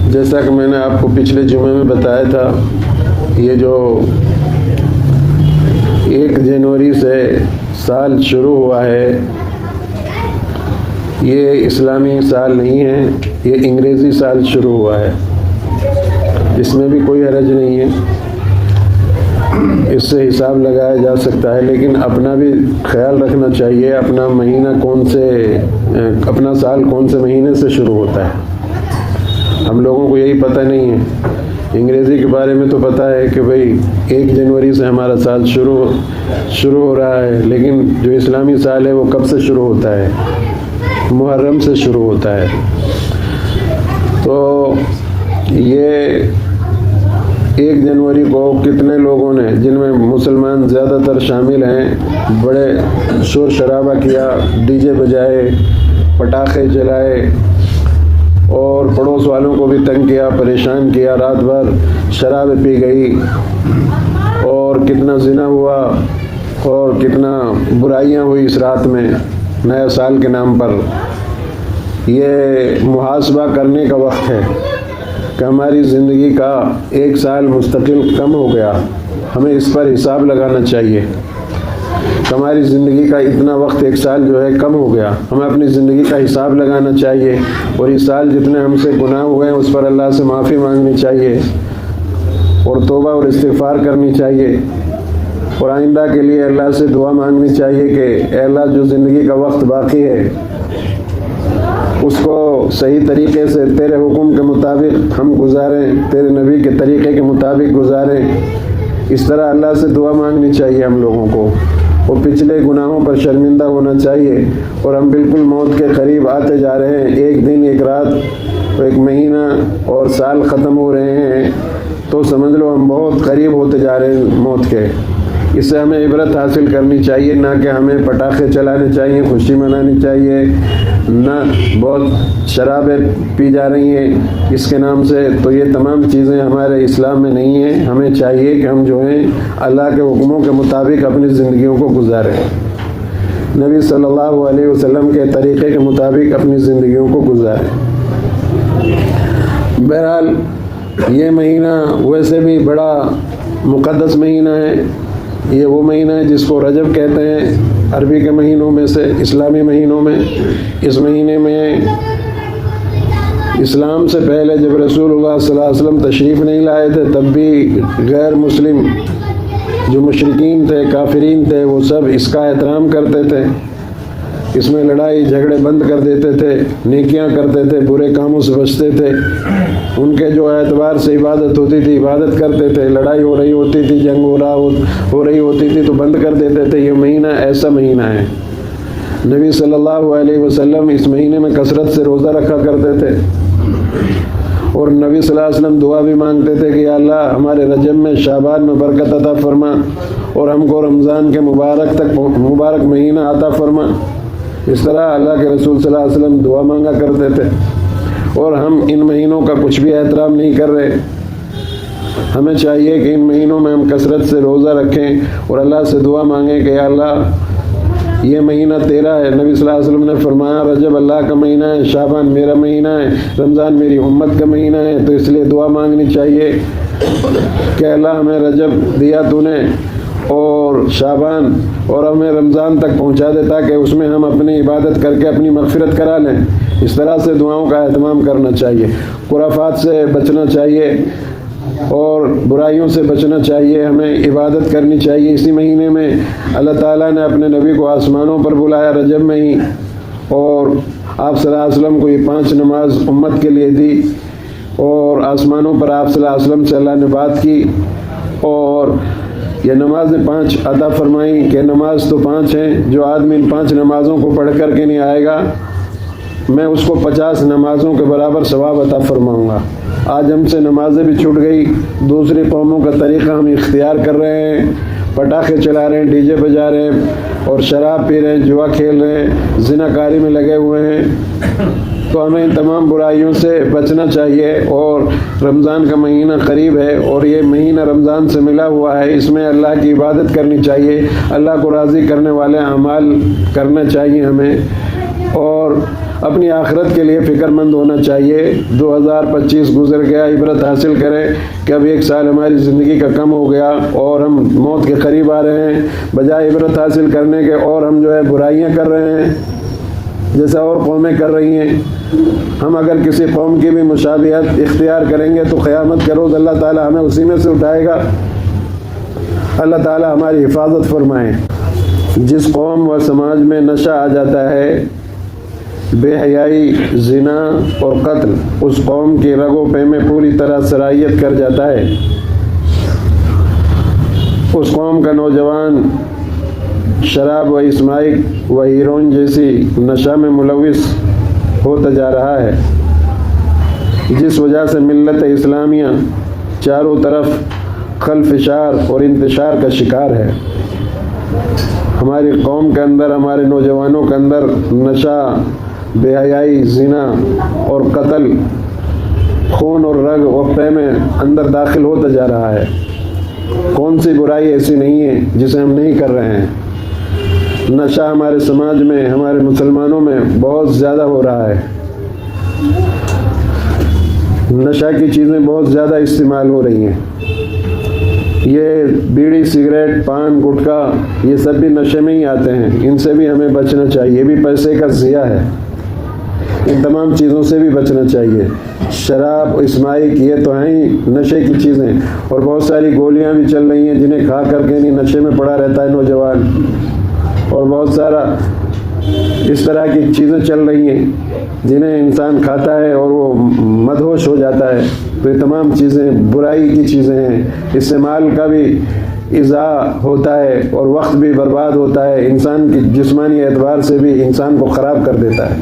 जैसा कि मैंने आपको पिछले जुमे में बताया था, ये जो 1 जनवरी से साल शुरू हुआ है, ये इस्लामी साल नहीं है, ये अंग्रेज़ी साल शुरू हुआ है। इसमें भी कोई हरज नहीं है, इससे हिसाब लगाया जा सकता है, लेकिन अपना भी ख्याल रखना चाहिए अपना महीना अपना साल कौन से महीने से शुरू होता है। हम लोगों को यही पता नहीं है। अंग्रेज़ी के बारे में तो पता है कि भाई 1 जनवरी से हमारा साल शुरू हो रहा है, लेकिन जो इस्लामी साल है वो कब से शुरू होता है? मुहर्रम से शुरू होता है। तो ये 1 जनवरी को कितने लोगों ने, जिनमें मुसलमान ज़्यादातर शामिल हैं, बड़े शोर शराबा किया, डीजे बजाए, पटाखे जलाए और पड़ोस वालों को भी तंग किया, परेशान किया, रात भर शराब पी गई और कितना ज़िना हुआ और कितना बुराइयां हुई इस रात में नया साल के नाम पर। ये मुहासबा करने का वक्त है कि हमारी ज़िंदगी का 1 साल मुस्तकिल कम हो गया, हमें इस पर हिसाब लगाना चाहिए। हमारी ज़िंदगी का इतना वक्त 1 साल जो है कम हो गया, हमें अपनी ज़िंदगी का हिसाब लगाना चाहिए और इस साल जितने हमसे गुनाह हुए हैं उस पर अल्लाह से माफ़ी मांगनी चाहिए और तौबा और इस्तिग़फ़ार करनी चाहिए और आइंदा के लिए अल्लाह से दुआ मांगनी चाहिए कि अल्लाह जो ज़िंदगी का वक्त बाकी है उसको सही तरीके से तेरे हुक्म के मुताबिक हम गुजारें, तेरे नबी के तरीक़े के मुताबिक गुजारें। इस तरह अल्लाह से दुआ मांगनी चाहिए हम लोगों को और पिछले गुनाहों पर शर्मिंदा होना चाहिए। और हम बिल्कुल मौत के करीब आते जा रहे हैं, 1 दिन 1 रात 1 महीना और साल ख़त्म हो रहे हैं, तो समझ लो हम बहुत करीब होते जा रहे हैं मौत के। इससे हमें इबरत हासिल करनी चाहिए, ना कि हमें पटाखे चलाने चाहिए, खुशी मनानी चाहिए, ना बहुत शराबें पी जा रही हैं इसके नाम से। तो ये तमाम चीज़ें हमारे इस्लाम में नहीं हैं। हमें चाहिए कि हम जो हैं अल्लाह के हुक्मों के मुताबिक अपनी ज़िंदगियों को गुजारें, नबी सल्लल्लाहु अलैहि वसल्लम के तरीक़े के मुताबिक अपनी ज़िंदगियों को गुजारें। बहरहाल ये महीना वैसे भी बड़ा मुक़द्दस महीना है। ये वो महीना है जिसको रजब कहते हैं अरबी के महीनों में से, इस्लामी महीनों में। इस महीने में इस्लाम से पहले जब रसूलुल्लाह सल्लल्लाहु अलैहि वसल्लम तशरीफ़ नहीं लाए थे, तब भी गैर मुस्लिम जो मुशरिकीन थे, काफिरीन थे, वो सब इसका एहतराम करते थे। इसमें लड़ाई झगड़े बंद कर देते थे, नेकियां करते थे, बुरे कामों से बचते थे। उनके जो एतबार से इबादत होती थी इबादत करते थे, लड़ाई हो रही होती थी, जंग हो रही होती थी तो बंद कर देते थे। ये महीना ऐसा महीना है। नबी सल्लल्लाहु अलैहि वसल्लम इस महीने में कसरत से रोज़ा रखा करते थे और नबी सल्लल्लाहु अलैहि वसल्लम दुआ भी मांगते थे कि या अल्लाह हमारे रजब में, शाबान में बरकत अता फरमा और हमको रमज़ान के मुबारक महीना अता फरमा। इस तरह अल्लाह के रसूल सल्लल्लाहु अलैहि वसल्लम दुआ मांगा करते थे और हम इन महीनों का कुछ भी एहतराम नहीं कर रहे। हमें चाहिए कि इन महीनों में हम कसरत से रोज़ा रखें और अल्लाह से दुआ मांगें कि या अल्लाह ये महीना तेरा है। नबी सल्लल्लाहु अलैहि वसल्लम ने फरमाया रजब अल्लाह का महीना है, शाबान मेरा महीना है, रमज़ान मेरी उम्मत का महीना है। तो इसलिए दुआ मांगनी चाहिए कि अल्लाह हमें रजब दिया तूने और शाबान और हमें रमज़ान तक पहुंचा दे ताकि उसमें हम अपनी इबादत करके अपनी मग़फ़िरत करा लें। इस तरह से दुआओं का एहतमाम करना चाहिए, खुराफात से बचना चाहिए और बुराइयों से बचना चाहिए। हमें इबादत करनी चाहिए। इसी महीने में अल्लाह ताला ने अपने नबी को आसमानों पर बुलाया रजब में ही और आप सल्लल्लाहु अलैहि वसल्लम को ये 5 नमाज उम्मत के लिए दी और आसमानों पर आप सल्लल्लाहु अलैहि वसल्लम से अल्लाह ने बात की और ये नमाज़ें 5 अता फरमाई कि नमाज तो 5 हैं, जो आदमी इन 5 नमाज़ों को पढ़ कर के नहीं आएगा मैं उसको 50 नमाज़ों के बराबर सवाब अता फरमाऊँगा। आज हमसे नमाजें भी छूट गई, दूसरी कौमों का तरीक़ा हम इख्तियार कर रहे हैं, पटाखे चला रहे हैं, डीजे बजा रहे हैं और शराब पी रहे हैं, जुआ खेल रहे हैं, ज़िनाकारी में लगे हुए हैं। तो हमें इन तमाम बुराइयों से बचना चाहिए और रमज़ान का महीना करीब है और ये महीना रमज़ान से मिला हुआ है। इसमें अल्लाह की इबादत करनी चाहिए, अल्लाह को राज़ी करने वाले अमाल करना चाहिए हमें और अपनी आखिरत के लिए फ़िक्रमंद होना चाहिए। 2025 गुजर गया, इबरत हासिल करें कि अब 1 साल हमारी ज़िंदगी का कम हो गया और हम मौत के करीब आ रहे हैं। बजाय इबरत हासिल करने के और हम जो है बुराइयां कर रहे हैं जैसा और कौमें कर रही हैं। हम अगर किसी कौम की भी मुशाबिहत इख्तियार करेंगे तो क़यामत के रोज़ अल्लाह ताला हमें उसी में से उठाएगा। अल्लाह ताला हमारी हिफाजत फरमाए। जिस कौम व समाज में नशा आ जाता है, बेहयाई, ज़िना और कत्ल उस कौम के रगो पे में पूरी तरह सराहियत कर जाता है। उस कौम का नौजवान शराब व इस्माइक व हीरोइन जैसी नशा में मुलविस होता जा रहा है, जिस वजह से मिल्लत इस्लामिया चारों तरफ खलफिशार और इंतशार का शिकार है। हमारी कौम के अंदर, हमारे नौजवानों के अंदर नशा, बेहयाई, ज़िना और कत्ल खून और रग व पे में अंदर दाखिल होता जा रहा है। कौन सी बुराई ऐसी नहीं है जिसे हम नहीं कर रहे हैं। नशा हमारे समाज में, हमारे मुसलमानों में बहुत ज़्यादा हो रहा है। नशा की चीज़ें बहुत ज़्यादा इस्तेमाल हो रही हैं। ये बीड़ी, सिगरेट, पान, गुटखा ये सब भी नशे में ही आते हैं। इनसे भी हमें बचना चाहिए। ये भी पैसे का ज़िया है। इन तमाम चीज़ों से भी बचना चाहिए। शराब, इस्माइक ये तो हैं ही नशे की चीज़ें, और बहुत सारी गोलियां भी चल रही हैं जिन्हें खा करके नहीं नशे में पड़ा रहता है नौजवान, और बहुत सारा इस तरह की चीज़ें चल रही हैं जिन्हें इंसान खाता है और वो मदहोश हो जाता है। तो ये तमाम चीज़ें बुराई की चीज़ें हैं। इस्तेमाल का भी इज़ा होता है और वक्त भी बर्बाद होता है। इंसान की जिस्मानी एतबार से भी इंसान को ख़राब कर देता है।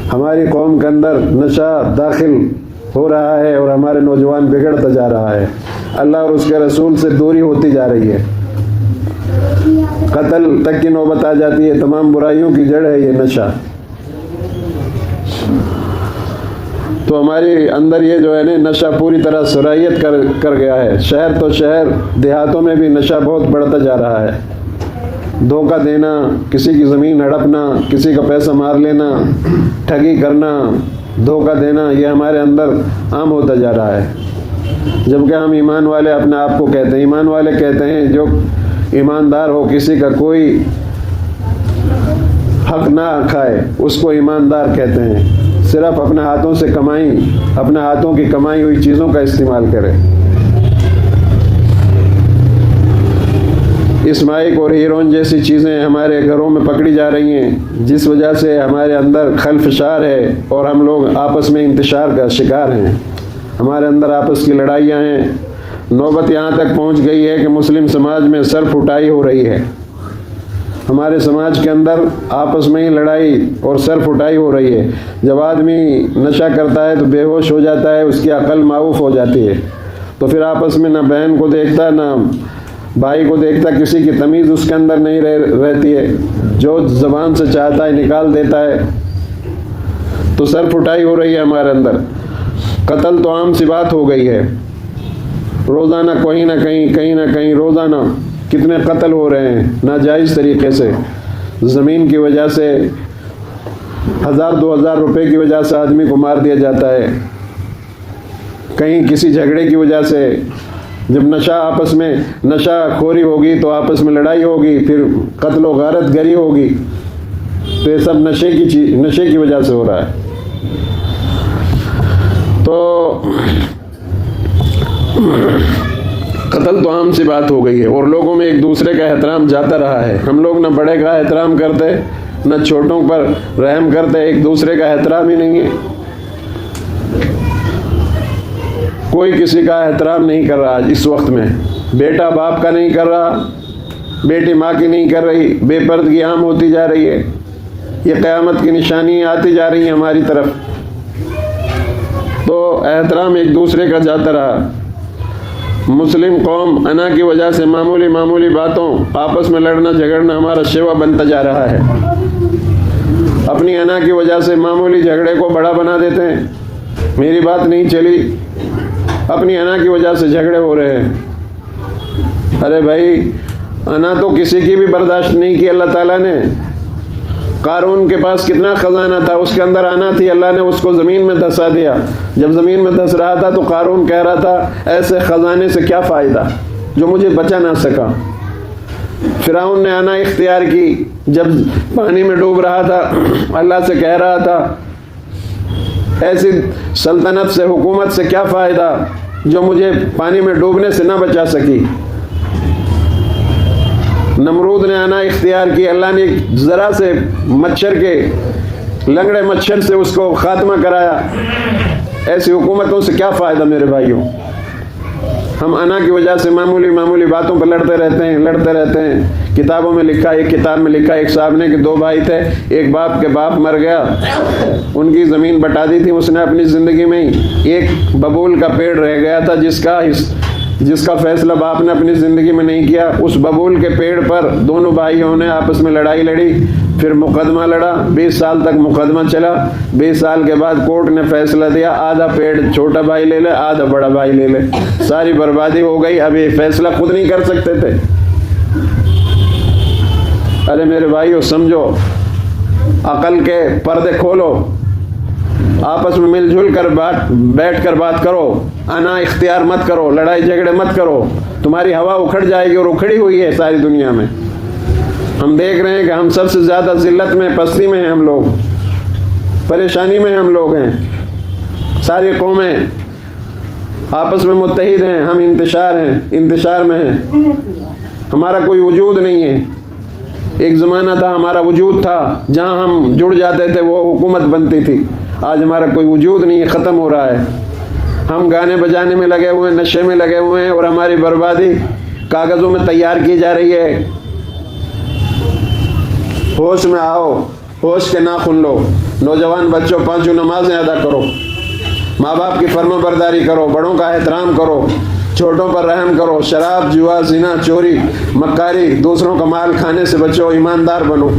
हमारी कौम के अंदर नशा दाखिल हो रहा है और हमारे नौजवान बिगड़ता जा रहा है। अल्लाह और उसके रसूल से दूरी होती जा रही है। कत्ल तक की नौबत आ जाती है। तमाम बुराइयों की जड़ है ये नशा। तो हमारे अंदर ये जो है ना नशा पूरी तरह सराहियत कर गया है। शहर तो शहर, देहातों में भी नशा बहुत बढ़ता जा रहा है। धोखा देना, किसी की ज़मीन हड़पना, किसी का पैसा मार लेना, ठगी करना, धोखा देना, ये हमारे अंदर आम होता जा रहा है। जबकि हम ईमान वाले अपने आप को कहते हैं, ईमान वाले कहते हैं जो ईमानदार हो, किसी का कोई हक ना खाए उसको ईमानदार कहते हैं। सिर्फ अपने हाथों से कमाई, अपने हाथों की कमाई हुई चीज़ों का इस्तेमाल करें। इस्माइक और हीरोइन जैसी चीज़ें हमारे घरों में पकड़ी जा रही हैं, जिस वजह से हमारे अंदर खलफशार है और हम लोग आपस में इंतशार का शिकार हैं। हमारे अंदर आपस की लड़ाइयाँ हैं। नौबत यहाँ तक पहुँच गई है कि मुस्लिम समाज में सर फुटाई हो रही है। हमारे समाज के अंदर आपस में ही लड़ाई और सर फुटाई हो रही है। जब आदमी नशा करता है तो बेहोश हो जाता है, उसकी अकल माऊफ हो जाती है, तो फिर आपस में ना बहन को देखता, ना भाई को देखता, किसी की तमीज़ उसके अंदर नहीं रहती है। जो ज़बान से चाहता है निकाल देता है। तो सर फुटाई हो रही है हमारे अंदर। कत्ल तो आम सी बात हो गई है। रोज़ाना कहीं ना कहीं रोज़ाना कितने कत्ल हो रहे हैं नाजायज़ तरीके से। ज़मीन की वजह से 1000-2000 रुपए की वजह से आदमी को मार दिया जाता है। कहीं किसी झगड़े की वजह से, जब नशा आपस में नशा खोरी होगी तो आपस में लड़ाई होगी, फिर कत्ल व गारत गरी होगी। तो ये सब नशे की वजह से हो रहा है। तो कत्ल तो आम सी बात हो गई है और लोगों में एक दूसरे का एहतराम जाता रहा है। हम लोग न बड़े का एहतराम करते, न छोटों पर रहम करते। एक दूसरे का एहतराम ही नहीं है। कोई किसी का एहतराम नहीं कर रहा इस वक्त में। बेटा बाप का नहीं कर रहा, बेटी माँ की नहीं कर रही। बेपर्दगी आम होती जा रही है। ये क़यामत की निशानी आती जा रही है हमारी तरफ। तो एहतराम एक दूसरे का जाता रहा। मुस्लिम कौम अना की वजह से मामूली बातों आपस में लड़ना झगड़ना हमारा शेवा बनता जा रहा है। अपनी अना की वजह से मामूली झगड़े को बड़ा बना देते हैं। मेरी बात नहीं चली, अपनी अना की वजह से झगड़े हो रहे हैं। अरे भाई, अना तो किसी की भी बर्दाश्त नहीं की अल्लाह ताला ने। कारून के पास कितना खजाना था, उसके अंदर आना थी, अल्लाह ने उसको ज़मीन में धंसा दिया। जब ज़मीन में धंस रहा था तो कारून कह रहा था ऐसे ख़जाने से क्या फ़ायदा जो मुझे बचा ना सका। फिरौन ने आना इख्तियार की, जब पानी में डूब रहा था अल्लाह से कह रहा था ऐसी सल्तनत से, हुकूमत से क्या फ़ायदा जो मुझे पानी में डूबने से ना बचा सकी। नमरूद ने आना इख्तियार की, अल्लाह ने ज़रा से मच्छर के, लंगड़े मच्छर से उसको ख़ात्मा कराया। ऐसी हुकूमतों से क्या फ़ायदा मेरे भाइयों। हम अना की वजह से मामूली बातों पर लड़ते रहते हैं। किताबों में लिखा, एक किताब में लिखा एक साहब ने कि 2 भाई थे, एक बाप के बाप मर गया, उनकी ज़मीन बटा दी थी उसने अपनी ज़िंदगी में ही। एक बबूल का पेड़ रह गया था जिसका फैसला बाप ने अपनी ज़िंदगी में नहीं किया। उस बबूल के पेड़ पर दोनों भाइयों ने आपस में लड़ाई लड़ी, फिर मुकदमा लड़ा, 20 साल तक मुकदमा चला। 20 साल के बाद कोर्ट ने फैसला दिया आधा पेड़ छोटा भाई ले ले, आधा बड़ा भाई ले ले। सारी बर्बादी हो गई। अब ये फैसला खुद नहीं कर सकते थे। अरे मेरे भाइयों समझो, अकल के पर्दे खोलो, आपस में मिलजुल कर बैठ कर बात करो, अना इख्तियार मत करो, लड़ाई झगड़े मत करो, तुम्हारी हवा उखड़ जाएगी और उखड़ी हुई है सारी दुनिया में। हम देख रहे हैं कि हम सबसे ज़्यादा जिल्लत में, पस्ती में हैं, हम लोग परेशानी में हम लोग हैं। सारी कौमें आपस में मुत्तहिद हैं, हम इंतशार में हैं, हमारा कोई वजूद नहीं है। एक ज़माना था हमारा वजूद था, जहाँ हम जुड़ जाते थे वो हुकूमत बनती थी। आज हमारा कोई वजूद नहीं है, ख़त्म हो रहा है। हम गाने बजाने में लगे हुए हैं, नशे में लगे हुए हैं, और हमारी बर्बादी कागज़ों में तैयार की जा रही है। होश में आओ, होश के नाखून लो। नौजवान बच्चों, 5 नमाजें अदा करो, माँ बाप की फर्माबरदारी करो, बड़ों का एहतराम करो, छोटों पर रहम करो। शराब, जुआ, जिना, चोरी, मक्कारी, दूसरों का माल खाने से बचो, ईमानदार बनो।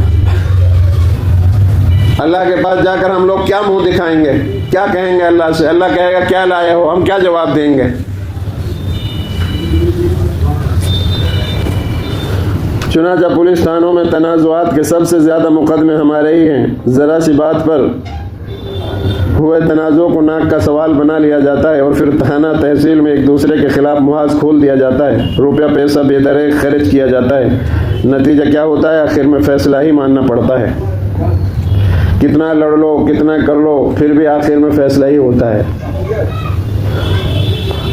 अल्लाह के पास जाकर हम लोग क्या मुंह दिखाएंगे, क्या कहेंगे अल्लाह से? अल्लाह कहेगा क्या लाए हो, हम क्या जवाब देंगे? चुनांचे पुलिस थानों में तनाज़ुआत के सबसे ज़्यादा मुकदमे हमारे ही हैं। ज़रा सी बात पर हुए तनाज़ों को नाक का सवाल बना लिया जाता है और फिर थाना तहसील में एक दूसरे के खिलाफ मुहाज खोल दिया जाता है, रुपया पैसा बेदरेग खर्च किया जाता है। नतीजा क्या होता है? आखिर में फ़ैसला ही मानना पड़ता है। कितना लड़ लो, कितना कर लो, फिर भी आखिर में फ़ैसला ही होता है।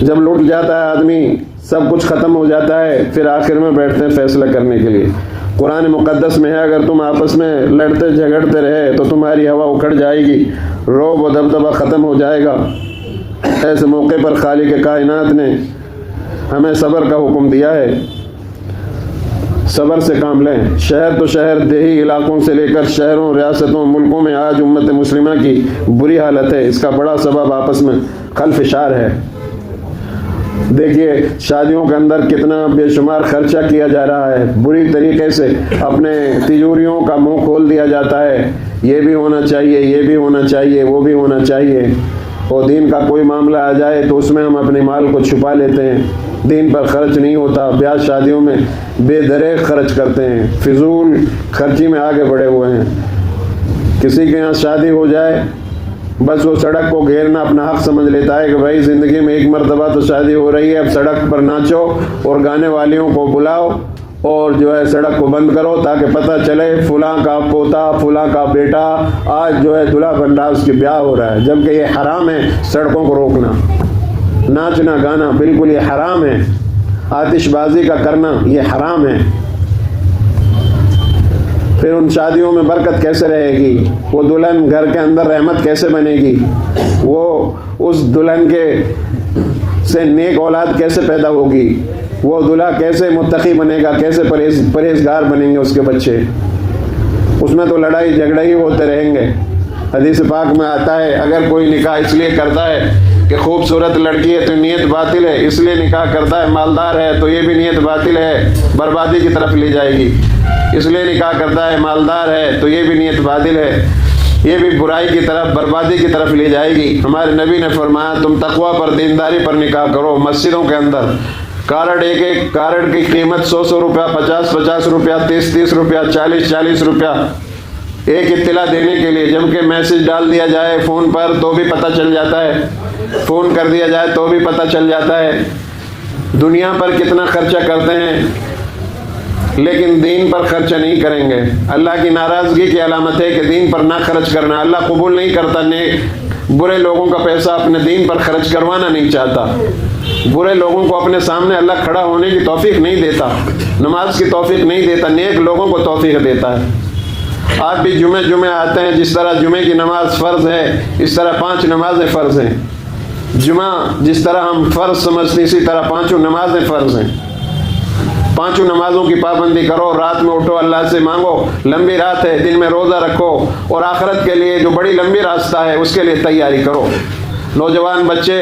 जब लुट जाता है आदमी, सब कुछ ख़त्म हो जाता है, फिर आखिर में बैठते हैं फ़ैसला करने के लिए। कुरान मुक़द्दस में है अगर तुम आपस में लड़ते झगड़ते रहे तो तुम्हारी हवा उखड़ जाएगी, रौब व दबदबा ख़त्म हो जाएगा। ऐसे मौके पर खालिक कायनात ने हमें सब्र का हुक्म दिया है। सब्र से काम लें। शहर तो शहर, देही इलाकों से लेकर शहरों, रियासतों, मुल्कों में आज उम्मत मुस्लिमा की बुरी हालत है। इसका बड़ा सबब आपस में खलफिशार है। देखिए शादियों के अंदर कितना बेशुमार खर्चा किया जा रहा है, बुरी तरीके से अपने तिजोरियों का मुंह खोल दिया जाता है। ये भी होना चाहिए, ये भी होना चाहिए, वो भी होना चाहिए, और दीन का कोई मामला आ जाए तो उसमें हम अपने माल को छुपा लेते हैं। दीन पर खर्च नहीं होता, ब्याह शादियों में बेदरेग खर्च करते हैं, फिजूल खर्ची में आगे बढ़े हुए हैं। किसी के यहाँ शादी हो जाए, बस वो सड़क को घेरना अपना हक समझ लेता है कि भाई ज़िंदगी में एक मरतबा तो शादी हो रही है, अब सड़क पर नाचो और गाने वालियों को बुलाओ और जो है सड़क को बंद करो ताकि पता चले फलां का पोता, फलां का बेटा आज जो है दूल्हा बन रहा है, उसके ब्याह हो रहा है। जबकि ये हराम है सड़कों को रोकना, नाचना गाना बिल्कुल ये हराम है। आतिशबाजी का करना ये हराम है। फिर उन शादियों में बरकत कैसे रहेगी? वो दुल्हन घर के अंदर रहमत कैसे बनेगी? वो उस दुल्हन के से नेक औलाद कैसे पैदा होगी? वो दूल्हा कैसे मुत्तकी बनेगा? कैसे परहेजगार बनेंगे उसके बच्चे? उसमें तो लड़ाई झगड़े ही होते रहेंगे। हदीस पाक में आता है अगर कोई निकाह इसलिए करता है कि खूबसूरत लड़की है तो नीयत बातिल है, इसलिए निकाह करता है, मालदार है तो ये भी नीयत बातिल है, बर्बादी की तरफ ले जाएगी। इसलिए निकाह करता है, मालदार है तो ये भी नीयत बातिल है, ये भी बुराई की तरफ, बर्बादी की तरफ ले जाएगी। हमारे नबी ने फरमाया तुम तकवा पर, दीनदारी पर निकाह करो। मस्जिदों के अंदर कार्ड, एक कार्ड की कीमत 100 रुपया, 50 रुपया, 30 रुपया, 40 रुपया, एक इत्तला देने के लिए, जबकि मैसेज डाल दिया जाए फ़ोन पर तो भी पता चल जाता है, फ़ोन कर दिया जाए तो भी पता चल जाता है। दुनिया पर कितना खर्चा करते हैं लेकिन दीन पर खर्चा नहीं करेंगे। अल्लाह की नाराज़गी की अलामत है कि दीन पर ना खर्च करना। अल्लाह कबूल नहीं करता बुरे लोगों का पैसा अपने दीन पर खर्च करवाना नहीं चाहता। बुरे लोगों को अपने सामने अल्लाह खड़ा होने की तौफीक नहीं देता, नमाज की तौफीक नहीं देता, नेक लोगों को तौफीक देता है। आप भी जुमे आते हैं, जिस तरह जुमे की नमाज फ़र्ज़ है इस तरह 5 नमाजें फ़र्ज़ हैं। जुमा जिस तरह हम फ़र्ज़ समझते इसी तरह 5 नमाजें फ़र्ज़ हैं। 5 नमाजों की पाबंदी करो, रात में उठो, अल्लाह से मांगो, लंबी रात है, दिन में रोज़ा रखो और आखिरत के लिए जो बड़ी लंबी रास्ता है उसके लिए तैयारी करो। नौजवान बच्चे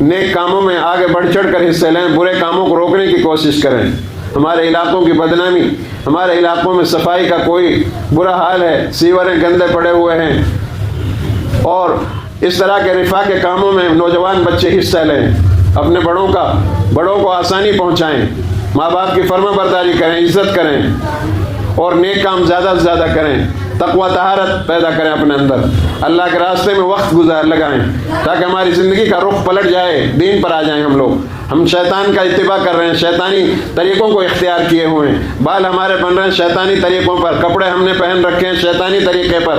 नेक कामों में आगे बढ़ चढ़ कर हिस्से लें, बुरे कामों को रोकने की कोशिश करें। हमारे इलाकों की बदनामी, हमारे इलाकों में सफाई का कोई बुरा हाल है, सीवरें गंदे पड़े हुए हैं और इस तरह के रिफा के कामों में नौजवान बच्चे हिस्सा लें। अपने बड़ों को आसानी पहुँचाएँ, माँ बाप की फर्माबरदारी करें, इज़्ज़त करें और नेक काम ज़्यादा से ज़्यादा करें। तक़वा तहारत पैदा करें अपने अंदर, अल्लाह के रास्ते में वक्त लगाएं ताकि हमारी ज़िंदगी का रुख पलट जाए, दीन पर आ जाएं हम लोग। हम शैतान का इत्तिबा कर रहे हैं, शैतानी तरीक़ों को इख्तियार किए हुए हैं, बाल हमारे बन रहे हैं शैतानी तरीक़ों पर, कपड़े हमने पहन रखे हैं शैतानी तरीक़े पर,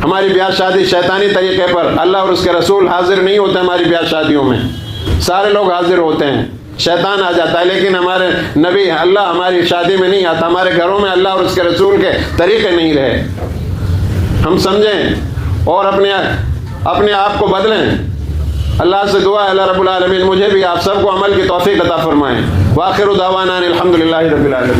हमारी ब्याह शादी शैतानी तरीक़े पर। अल्लाह और उसके रसूल हाजिर नहीं होते हमारी ब्याह शादियों में, सारे लोग हाजिर होते हैं, शैतान आ जाता है, लेकिन हमारे नबी अल्लाह हमारी शादी में नहीं आता, हमारे घरों में अल्लाह और उसके रसूल के तरीक़े नहीं रहे। हम समझें और अपने आप को बदलें। अल्लाह से दुआ है अल्लाह रब्बुल आलमीन मुझे भी आप सबको अमल की तौफीक अता फरमाएं। वाखिरु दावाना अनिल हम्दुलिल्लाहि रब्बिल आलमीन।